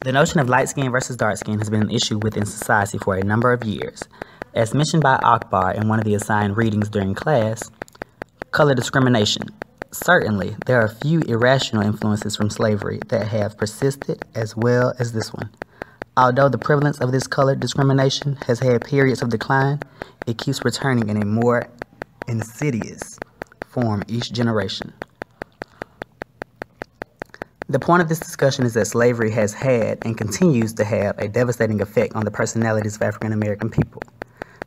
The notion of light skin versus dark skin has been an issue within society for a number of years. As mentioned by Akbar in one of the assigned readings during class, color discrimination. Certainly, there are a few irrational influences from slavery that have persisted as well as this one. Although the prevalence of this color discrimination has had periods of decline, it keeps returning in a more insidious form each generation. The point of this discussion is that slavery has had and continues to have a devastating effect on the personalities of African American people.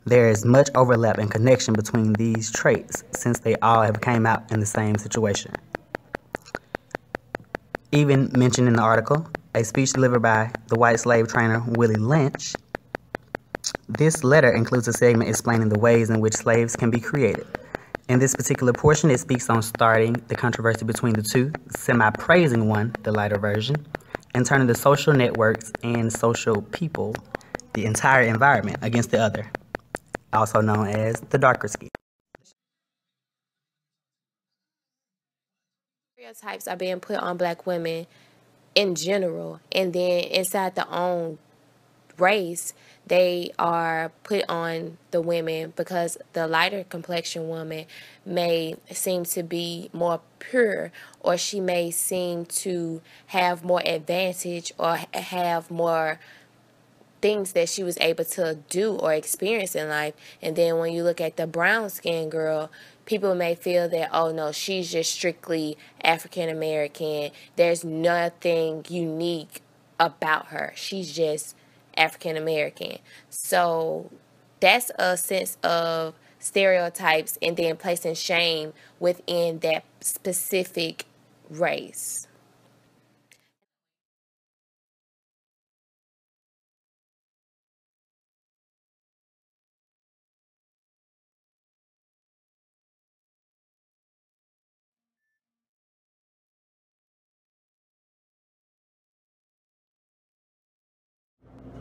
There is much overlap and connection between these traits since they all have came out in the same situation. Even mentioned in the article, a speech delivered by the white slave trainer Willie Lynch. This letter includes a segment explaining the ways in which slaves can be created. In this particular portion, it speaks on starting the controversy between the two, semi-praising one, the lighter version, and turning the social networks and social people, the entire environment, against the other, also known as the darker skin. Stereotypes are being put on Black women in general, and then inside their own race, they are put on the women because the lighter complexion woman may seem to be more pure, or she may seem to have more advantage or have more things that she was able to do or experience in life. And then when you look at the brown skinned girl, people may feel that, oh no, she's just strictly African American. There's nothing unique about her. She's just African American. So that's a sense of stereotypes and then placing shame within that specific race.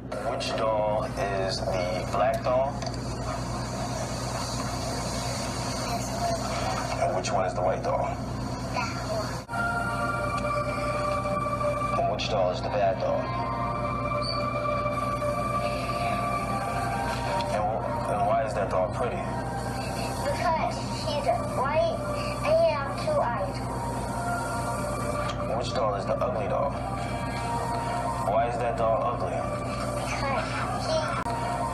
Which doll is the black doll? And which one is the white doll? And which doll is the bad doll? And why is that doll pretty? Because she's white and you have 2 eyes. And which doll is the ugly doll? Why is that doll ugly?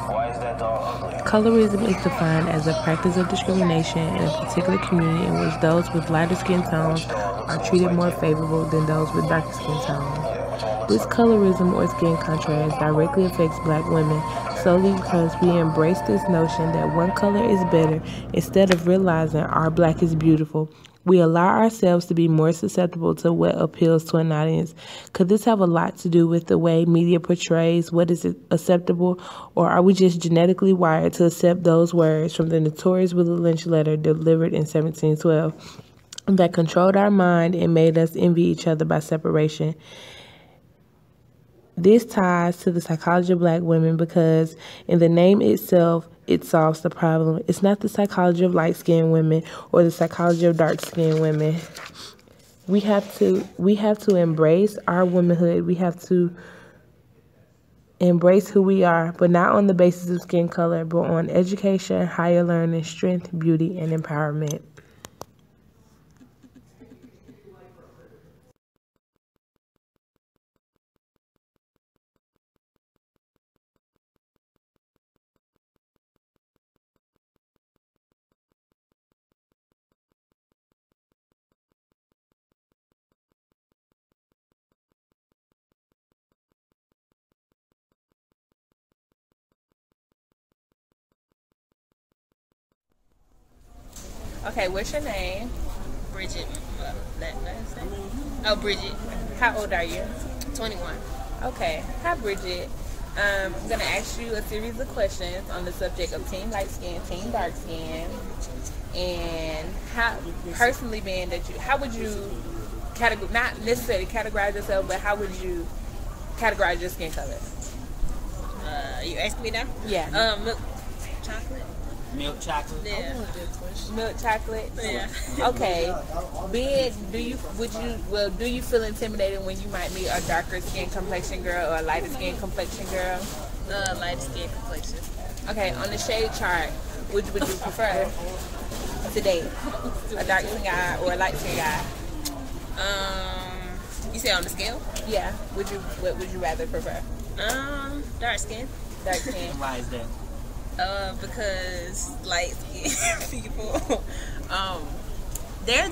Why is that doll ugly? Colorism is defined as a practice of discrimination in a particular community in which those with lighter skin tones are treated more favorable than those with darker skin tones. This colorism or skin contrast directly affects Black women solely because we embrace this notion that one color is better instead of realizing our Black is beautiful. We allow ourselves to be more susceptible to what appeals to an audience. Could this have a lot to do with the way media portrays what is acceptable, or are we just genetically wired to accept those words from the notorious Willie Lynch letter delivered in 1712 that controlled our mind and made us envy each other by separation? This ties to the psychology of Black women because in the name itself, it solves the problem. It's not the psychology of light-skinned women or the psychology of dark-skinned women. We have to embrace our womanhood. We have to embrace who we are, but not on the basis of skin color, but on education, higher learning, strength, beauty, and empowerment. Okay, what's your name? Bridget. Last name? Oh, Bridget. How old are you? 21. Okay. Hi, Bridget. I'm going to ask you a series of questions on the subject of team light skin, team dark skin, and how, personally being that you, how would you not necessarily categorize yourself, but how would you categorize your skin color? You asking me now? Yeah. Milk chocolate. Milk chocolate. Yeah. Milk chocolate. Yeah. Okay. Do you feel intimidated when you might meet a darker skin complexion girl or a lighter skin complexion girl? Light skin complexion. Okay, on the shade chart, which would you prefer to date? A dark skin guy or a light skin guy? You say on the scale? Yeah. What would you rather prefer? Dark skin. Dark skin. Why is that? Because light skin people, they're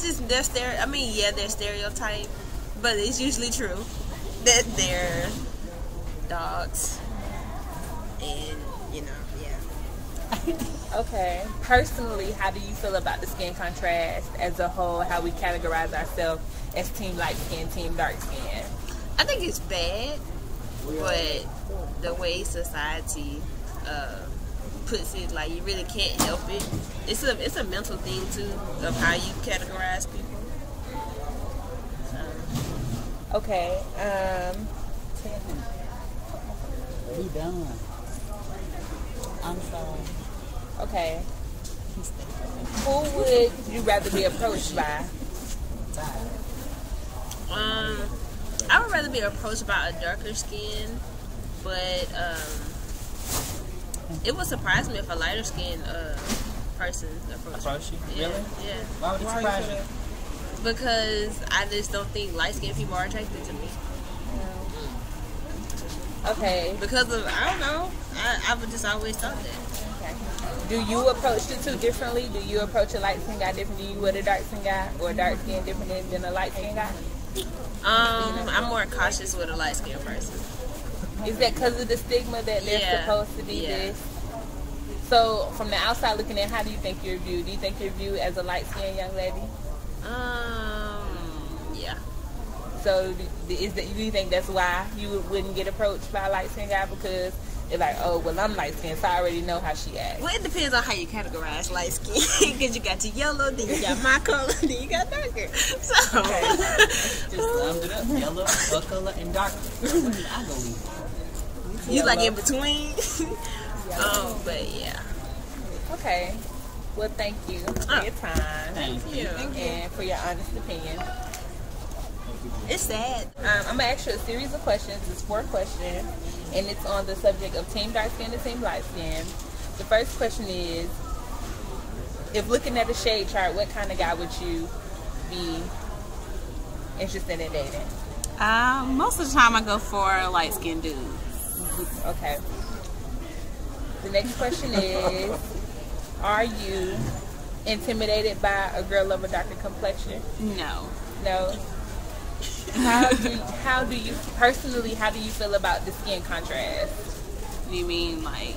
stereotype, but it's usually true that they're dogs, and yeah. Okay. Personally, how do you feel about the skin contrast as a whole? How we categorize ourselves as team light skin, team dark skin? I think it's bad, but the way society puts it, like, you really can't help it. It's a mental thing too of how you categorize people. Okay. We done. I'm sorry. Okay. Who would you rather be approached by? I would rather be approached by a darker skin, but it would surprise me if a lighter skinned person approached me. you? Really? Yeah. Why would it surprise you? Because I just don't think light skinned people are attracted to me. Okay. Because of, I don't know, I've just always thought that. Okay. Do you approach the two differently? Do you approach a light skin guy differently than you would a dark skin guy, or a dark skin differently than a light skin guy? I'm more cautious with a light skinned person. Is that because of the stigma that they're supposed to be this? So, from the outside looking in, how do you think you're viewed? Do you think you're viewed as a light skinned young lady? Yeah. So, do you think that's why you wouldn't get approached by a light skinned guy? Because they're like, oh, well, I'm light skinned, so I already know how she acts. Well, it depends on how you categorize light skin. Because you got your yellow, then you got my color, then you got darker. So, Okay. Just summed it up. Yellow, her color, and darker. Where did I go with? you like in between. But yeah. Okay. Well, thank you for your time. Thank you. And for your honest opinion. It's sad. I'm going to ask you a series of questions. It's 4 questions, and it's on the subject of team dark skin and team light skin. The first question is, if looking at a shade chart, what kind of guy would you be interested in dating? Most of the time I go for a light-skinned dude. Okay. The next question is, are you intimidated by a girl of a darker complexion? No. No. How do you personally? How do you feel about the skin contrast? You mean like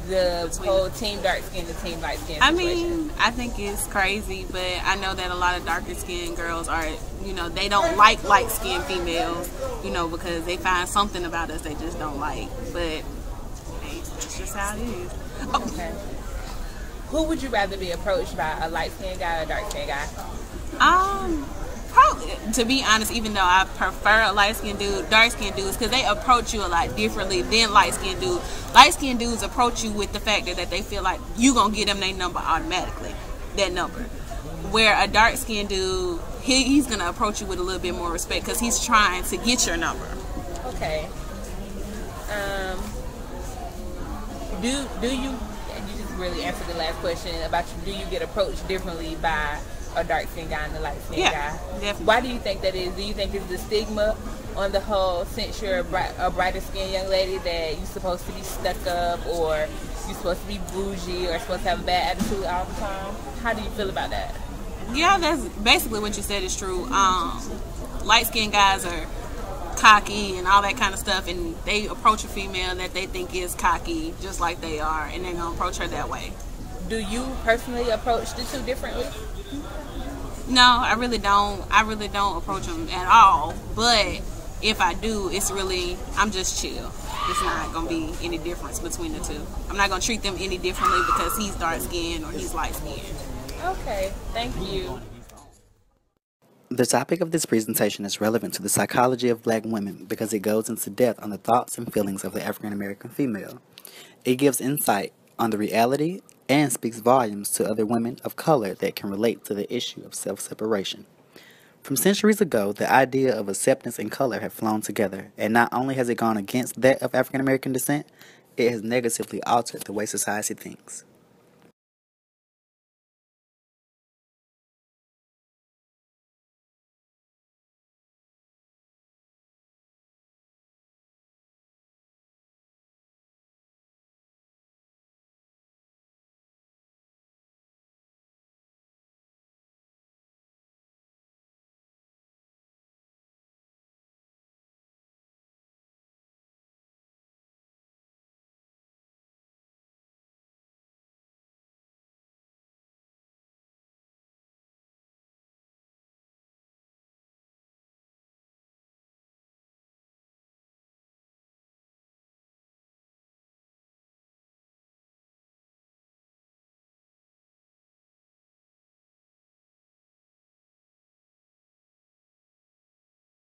The whole team dark skin to team light skin I situation? mean, I think it's crazy, but I know that a lot of darker skinned girls are, they don't like light skinned females, because they find something about us they just don't like. But hey, that's just how it is. Okay. Who would you rather be approached by, a light skinned guy or a dark skinned guy? Probably, to be honest, even though I prefer a light-skinned dude, dark-skinned dudes, because they approach you a lot differently than light-skinned dudes. Light-skinned dudes approach you with the fact that they feel like you gonna get them their number automatically, that number. Where a dark-skinned dude, he's gonna approach you with a little bit more respect because he's trying to get your number. Okay. Do you? And you just really answered the last question about do you get approached differently by a dark skin guy and a light skin guy? Definitely. Why do you think that is? Do you think it's the stigma on the whole, since you're a brighter skinned young lady, that you're supposed to be stuck up, or you're supposed to be bougie, or supposed to have a bad attitude all the time? How do you feel about that? Yeah, that's basically what you said is true. Light-skinned guys are cocky and all that kind of stuff, and they approach a female that they think is cocky just like they are, and they're gonna approach her that way. Do you personally approach the two differently? No, I really don't. I really don't approach them at all. But if I do, I'm just chill. It's not going to be any difference between the two. I'm not going to treat them any differently because he's dark skinned or he's light skinned. Okay, thank you. The topic of this presentation is relevant to the psychology of Black women because it goes into depth on the thoughts and feelings of the African American female. It gives insight on the reality and speaks volumes to other women of color that can relate to the issue of self-separation. From centuries ago, the idea of acceptance and color have flown together, and not only has it gone against that of African American descent, it has negatively altered the way society thinks.